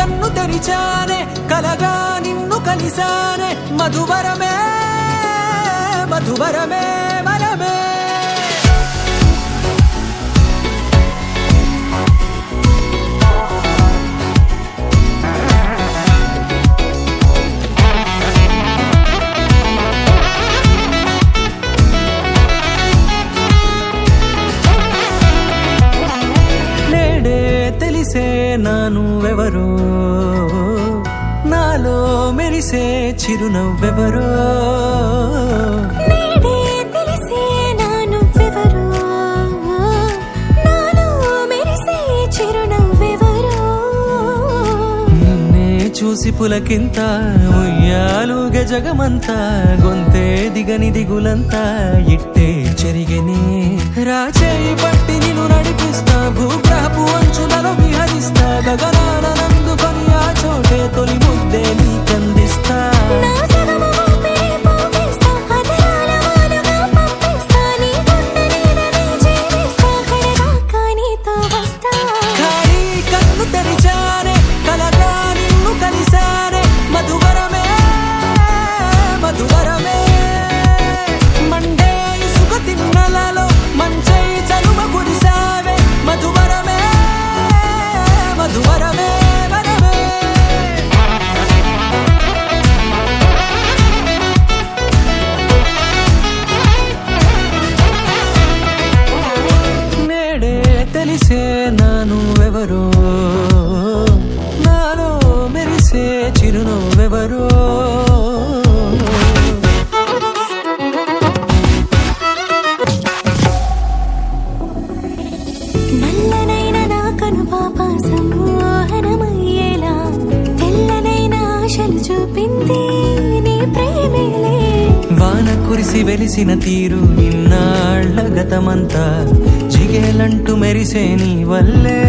కన్ను తెరిచానే కలగా నిన్ను కలిసానే మధువరమే మధువరమే వరమే తెలిసే నానువెవరో నాలో మెరిసే చిరునవ్వెవరో నేడే తెలిసే నానువెవరో నాలో మెరిసే చిరునవ్వెవరో నిన్నే చూసి పులకింత ఉయ్యాలుగే జగమంతా గొంతే దిగని దిగులంతా ఇట్టే చెరిగెనే రాచేయి పట్టి నిన్ను నడిపిస్తా భూగ్రహపు అంచులలో విహరిస్తా గగనాన నందుకొని ఆ చోటే తొలి ముద్దే నీకందిస్తా నా సగము ఊపిరి పోగేస్తా అధరాల వానగా పంపిస్తా నీ గుండె నీడనే చేరిస్తా కడదాకా నీతో వస్తా ఖాళీ కన్ను తెరిచానే కలగా నిన్ను కలిసానే మధువరమే మధువరమే మండే ఇసుక తిన్నలలో మంచై చలువ కురిసావే మధువరమే మధువరమే వరమే నేడే తెలిసే నానువెవరో నాలో మెరిసే చిరునవ్వెవరో నల్లనైన నా కనుపాప సమ్మోహనమయ్యేలా తెల్లనైన ఆశలు చూపింది నీ ప్రేమేలే వాన కురిసి వెలిసిన తీరు ఇన్నాళ్ల గతమంతా జిగేలంటూ మెరిసే నీ వల్లే